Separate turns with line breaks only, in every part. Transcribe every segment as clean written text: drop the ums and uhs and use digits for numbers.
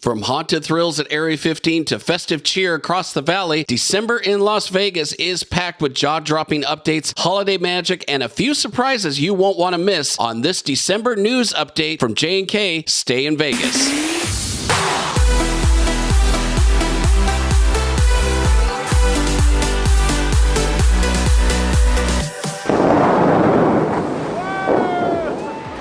From haunted thrills at Area 15 to festive cheer across the valley, December in Las Vegas is packed with jaw-dropping updates, holiday magic, and a few surprises you won't want to miss on this December news update from J&K Stay in Vegas.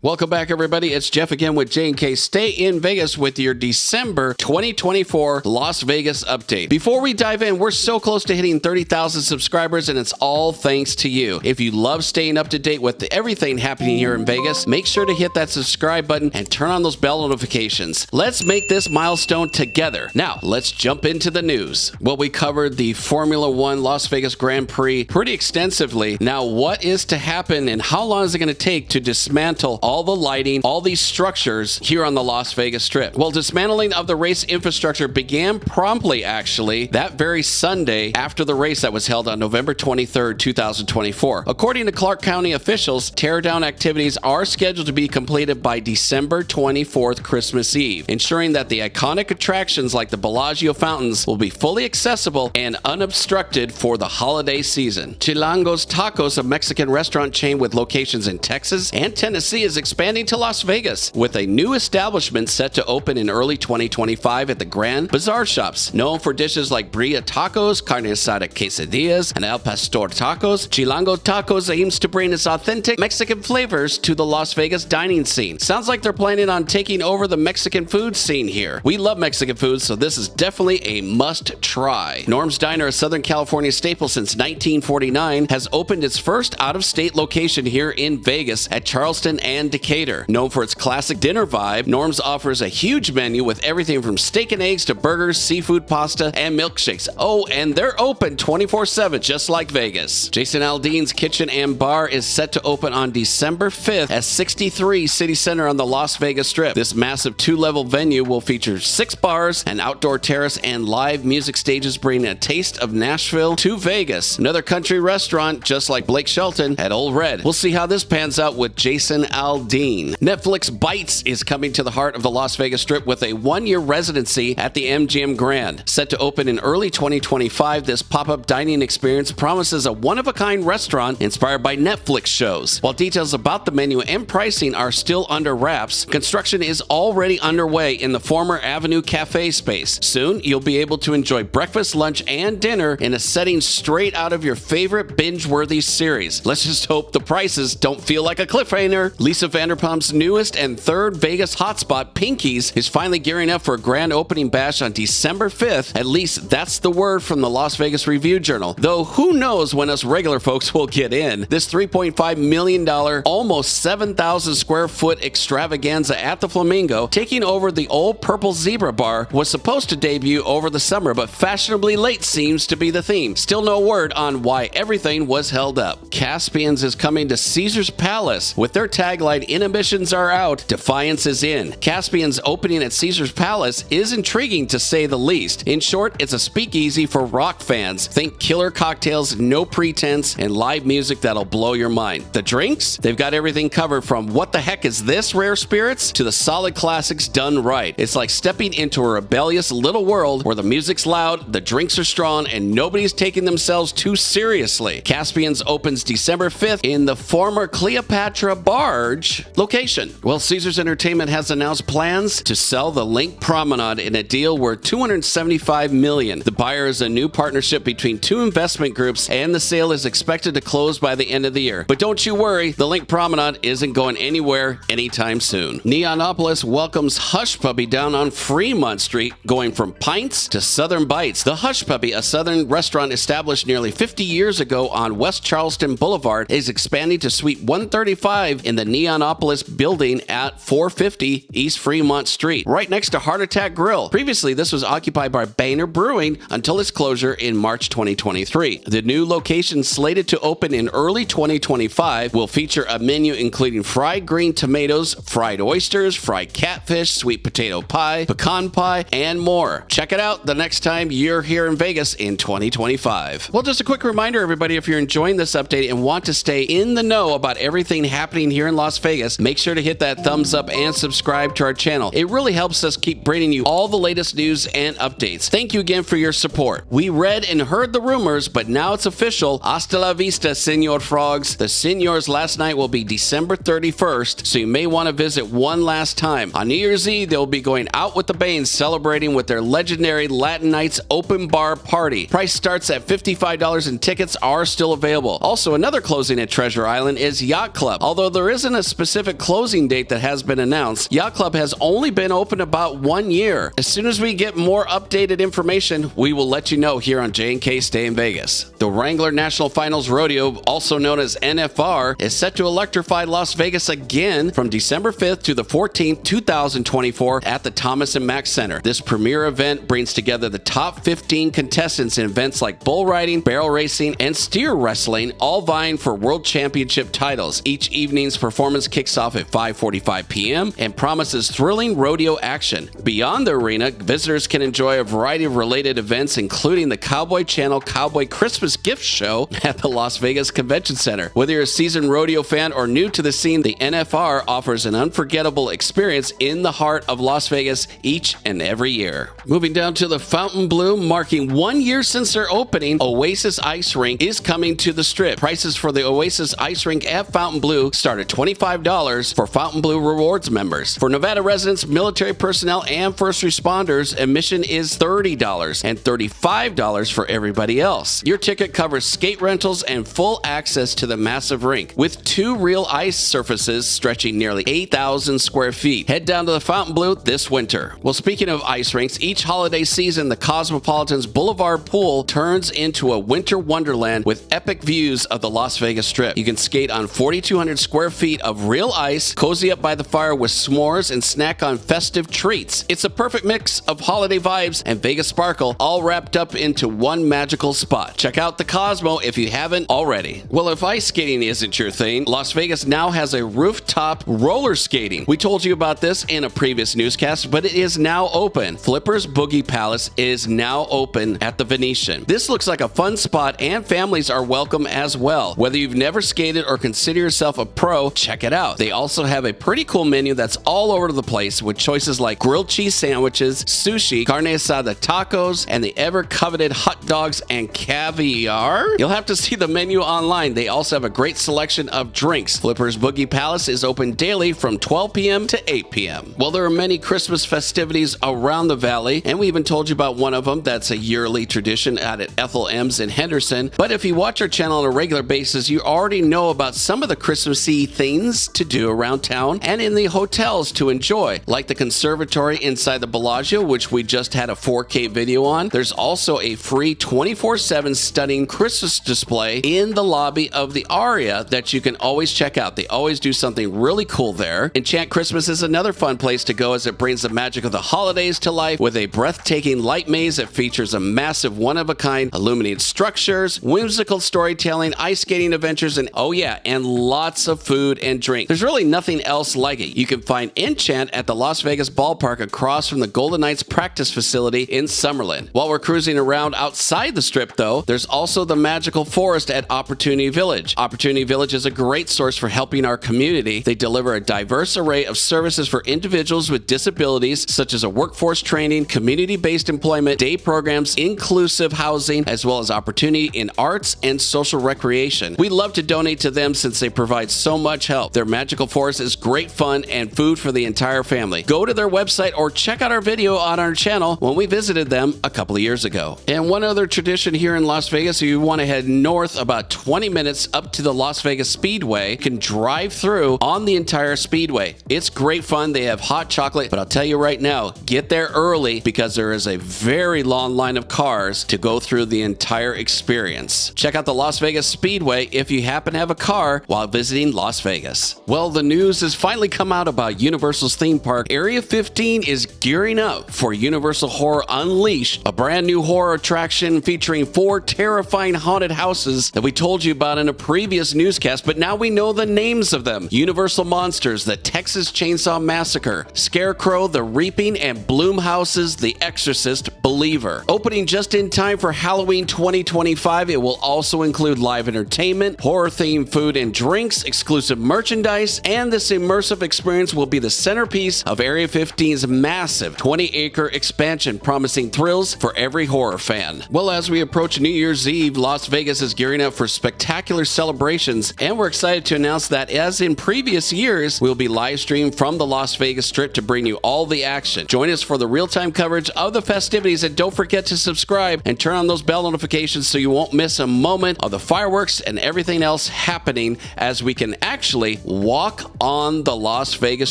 Welcome back, everybody. It's Jeff again with J&K Stay in Vegas with your December 2024 Las Vegas update. Before we dive in, we're so close to hitting 30,000 subscribers, and it's all thanks to you. If you love staying up to date with everything happening here in Vegas, make sure to hit that subscribe button and turn on those bell notifications. Let's make this milestone together. Now, let's jump into the news. Well, we covered the Formula One Las Vegas Grand Prix pretty extensively. Now, what is to happen and how long is it going to take to dismantle all the lighting, all these structures here on the Las Vegas Strip? Well, dismantling of the race infrastructure began promptly, actually, that very Sunday after the race that was held on November 23rd, 2024. According to Clark County officials, teardown activities are scheduled to be completed by December 24th, Christmas Eve, ensuring that the iconic attractions like the Bellagio fountains will be fully accessible and unobstructed for the holiday season. Chilangos Tacos, a Mexican restaurant chain with locations in Texas and Tennessee, is expanding to Las Vegas, with a new establishment set to open in early 2025 at the Grand Bazaar Shops. Known for dishes like birria tacos, carne asada quesadillas, and al pastor tacos, Chilangos Tacos aims to bring its authentic Mexican flavors to the Las Vegas dining scene. Sounds like they're planning on taking over the Mexican food scene here. We love Mexican food, so this is definitely a must-try. Norm's Diner, a Southern California staple since 1949, has opened its first out-of-state location here in Vegas at Charleston and Decatur. Known for its classic dinner vibe, Norm's offers a huge menu with everything from steak and eggs to burgers, seafood, pasta, and milkshakes. Oh, and they're open 24/7, just like Vegas. Jason Aldean's Kitchen and Bar is set to open on December 5th at 63 City Center on the Las Vegas Strip. This massive two-level venue will feature 6 bars, an outdoor terrace, and live music stages, bringing a taste of Nashville to Vegas. Another country restaurant, just like Blake Shelton at Old Red. We'll see how this pans out with Jason Aldean. Netflix Bites is coming to the heart of the Las Vegas Strip with a 1-year residency at the MGM Grand. Set to open in early 2025, this pop-up dining experience promises a one-of-a-kind restaurant inspired by Netflix shows. While details about the menu and pricing are still under wraps, construction is already underway in the former Avenue Cafe space. Soon, you'll be able to enjoy breakfast, lunch, and dinner in a setting straight out of your favorite binge-worthy series. Let's just hope the prices don't feel like a cliffhanger. Lisa Vanderpump's newest and third Vegas hotspot, Pinky's, is finally gearing up for a grand opening bash on December 5th. At least that's the word from the Las Vegas Review-Journal. Though who knows when us regular folks will get in. This $3.5 million, almost 7,000 square foot extravaganza at the Flamingo, taking over the old Purple Zebra Bar, was supposed to debut over the summer, but fashionably late seems to be the theme. Still no word on why everything was held up. Caspians is coming to Caesar's Palace with their tagline, "Inhibitions are out, defiance is in." Caspians opening at Caesar's Palace is intriguing to say the least. In short, it's a speakeasy for rock fans. Think killer cocktails, no pretense, and live music that'll blow your mind. The drinks? They've got everything covered from what the heck is this rare spirits to the solid classics done right. It's like stepping into a rebellious little world where the music's loud, the drinks are strong, and nobody's taking themselves too seriously. Caspians opens December 5th in the former Cleopatra Barge location. Well, Caesars Entertainment has announced plans to sell the LINQ Promenade in a deal worth $275 million. The buyer is a new partnership between 2 investment groups, and the sale is expected to close by the end of the year. But don't you worry, the LINQ Promenade isn't going anywhere anytime soon. Neonopolis welcomes Hush Puppy down on Fremont Street, going from pints to Southern Bites. The Hush Puppy, a Southern restaurant established nearly 50 years ago on West Charleston Boulevard, is expanding to Suite 135 in the Neonopolis building at 450 East Fremont Street, right next to Heart Attack Grill. Previously, this was occupied by Boehner Brewing until its closure in March 2023. The new location, slated to open in early 2025, will feature a menu including fried green tomatoes, fried oysters, fried catfish, sweet potato pie, pecan pie, and more. Check it out the next time you're here in Vegas in 2025. Well, just a quick reminder, everybody, if you're enjoying this update and want to stay in the know about everything happening here in Las Vegas, Vegas, make sure to hit that thumbs up and subscribe to our channel. It really helps us keep bringing you all the latest news and updates. Thank you again for your support. We read and heard the rumors, but now it's official. Hasta la vista, Senor Frogs. The Senor's last night will be December 31st, so you may want to visit one last time. On New Year's Eve, they'll be going out with the Banes, celebrating with their legendary Latin Nights open bar party. Price starts at $55 and tickets are still available. Also, another closing at Treasure Island is Yacht Club. Although there isn't a specific closing date that has been announced, Yacht Club has only been open about 1 year. As soon as we get more updated information, we will let you know here on J&K Stay in Vegas. The Wrangler National Finals Rodeo, also known as NFR, is set to electrify Las Vegas again from December 5th to the 14th, 2024 at the Thomas & Mack Center. This premier event brings together the top 15 contestants in events like bull riding, barrel racing, and steer wrestling, all vying for world championship titles. Each evening's performance kicks off at 5:45 p.m. and promises thrilling rodeo action. Beyond the arena, visitors can enjoy a variety of related events, including the Cowboy Channel Cowboy Christmas Gift Show at the Las Vegas Convention Center. Whether you're a seasoned rodeo fan or new to the scene, the NFR offers an unforgettable experience in the heart of Las Vegas each and every year. Moving down to the Fontainebleau, marking 1 year since their opening, Oasis Ice Rink is coming to the Strip. Prices for the Oasis Ice Rink at Fontainebleau start at $25 for Fontainebleau Rewards members. For Nevada residents, military personnel, and first responders, admission is $30 and $35 for everybody else. Your ticket covers skate rentals and full access to the massive rink, with 2 real ice surfaces stretching nearly 8,000 square feet. Head down to the Fontainebleau this winter. Well, speaking of ice rinks, each holiday season, the Cosmopolitan's Boulevard Pool turns into a winter wonderland with epic views of the Las Vegas Strip. You can skate on 4,200 square feet of real ice, cozy up by the fire with s'mores, and snack on festive treats. It's a perfect mix of holiday vibes and Vegas sparkle, all wrapped up into one magical spot. Check out the Cosmo if you haven't already. Well, if ice skating isn't your thing, Las Vegas now has a rooftop roller skating. We told you about this in a previous newscast, but it is now open. Flipper's Boogie Palace is now open at the Venetian. This looks like a fun spot, and families are welcome as well. Whether you've never skated or consider yourself a pro, check it out. They also have a pretty cool menu that's all over the place, with choices like grilled cheese sandwiches, sushi, carne asada tacos, and the ever-coveted hot dogs and caviar. You'll have to see the menu online. They also have a great selection of drinks. Flipper's Boogie Palace is open daily from 12 p.m. to 8 p.m. Well, there are many Christmas festivities around the valley, and we even told you about one of them that's a yearly tradition out at Ethel M's in Henderson. But if you watch our channel on a regular basis, you already know about some of the Christmassy things to do around town and in the hotels to enjoy, like the conservatory inside the Bellagio, which we just had a 4K video on. There's also a free 24/7 stunning Christmas display in the lobby of the Aria that you can always check out. They always do something really cool there. Enchant Christmas is another fun place to go, as it brings the magic of the holidays to life with a breathtaking light maze that features a massive one-of-a-kind illuminated structures, whimsical storytelling, ice skating adventures, and oh yeah, and lots of food and drink. There's really nothing else like it. You can find Enchant at the Las Vegas Ballpark across from the Golden Knights practice facility in Summerlin. While we're cruising around outside the Strip, though, there's also the magical forest at Opportunity Village. Opportunity Village is a great source for helping our community. They deliver a diverse array of services for individuals with disabilities, such as a workforce training, community-based employment, day programs, inclusive housing, as well as opportunity in arts and social recreation. We love to donate to them since they provide so much help. Their magical forest is great fun and food for the entire family. Go to their website or check out our video on our channel when we visited them a couple of years ago. And one other tradition here in Las Vegas, if you want to head north about 20 minutes up to the Las Vegas Speedway, you can drive through on the entire speedway. It's great fun. They have hot chocolate, but I'll tell you right now, get there early because there is a very long line of cars to go through the entire experience. Check out the Las Vegas Speedway if you happen to have a car while visiting Las Vegas. Well, the news has finally come out about Universal's theme park. Area 15 is gearing up for Universal Horror Unleashed, a brand new horror attraction attraction featuring 4 terrifying haunted houses that we told you about in a previous newscast, but now we know the names of them. Universal Monsters, the Texas Chainsaw Massacre, Scarecrow, the Reaping, and Bloomhouse's The Exorcist Believer. Opening just in time for Halloween 2025, it will also include live entertainment, horror-themed food and drinks, exclusive merchandise, and this immersive experience will be the centerpiece of Area 15's massive 20-acre expansion, promising thrills for every horror fan. Well, as we approach New Year's Eve, Las Vegas is gearing up for spectacular celebrations, and we're excited to announce that, as in previous years, we'll be live streamed from the Las Vegas Strip to bring you all the action. Join us for the real-time coverage of the festivities, and don't forget to subscribe and turn on those bell notifications so you won't miss a moment of the fireworks and everything else happening as we can actually walk on the Las Vegas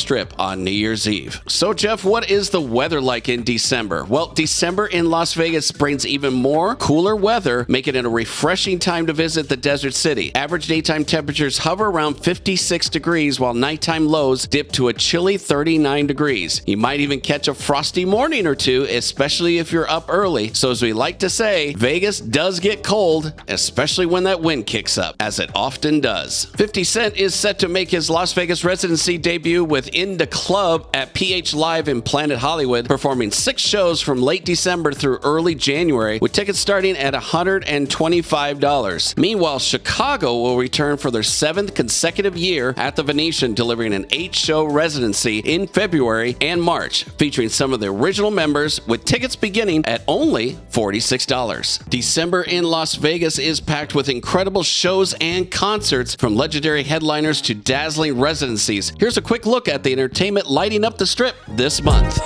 Strip on New Year's Eve. So, Jeff, what is the weather like in December? Well, December in Las Vegas brings even more cooler weather, making it a refreshing time to visit the desert city. Average daytime temperatures hover around 56 degrees, while nighttime lows dip to a chilly 39 degrees. You might even catch a frosty morning or two, especially if you're up early. So as we like to say, Vegas does get cold, especially when that wind kicks up, as it often does. 50 Cent is set to make his Las Vegas residency debut with In the Club at PH Live in Planet Hollywood, performing 6 shows from late December through early January, with tickets starting at $125. Meanwhile, Chicago will return for their 7th consecutive year at the Venetian, delivering an 8-show residency in February and March, featuring some of the original members, with tickets beginning at only $46. December in Las Vegas is packed with incredible shows and concerts, from legendary headliners to dazzling residencies. Here's a quick look at the entertainment lighting up the Strip this month.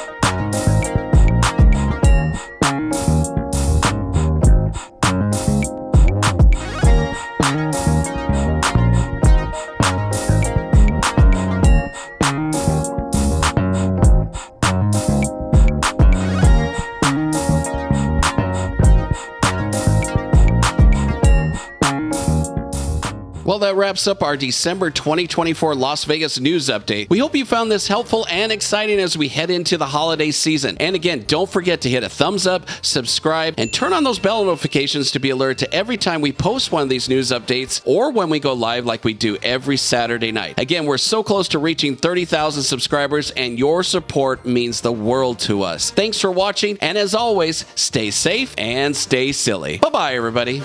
Well, that wraps up our December 2024 Las Vegas news update. We hope you found this helpful and exciting as we head into the holiday season. And again, don't forget to hit a thumbs up, subscribe, and turn on those bell notifications to be alerted to every time we post one of these news updates or when we go live like we do every Saturday night. Again, we're so close to reaching 30,000 subscribers, and your support means the world to us. Thanks for watching, and as always, stay safe and stay silly. Bye-bye, everybody.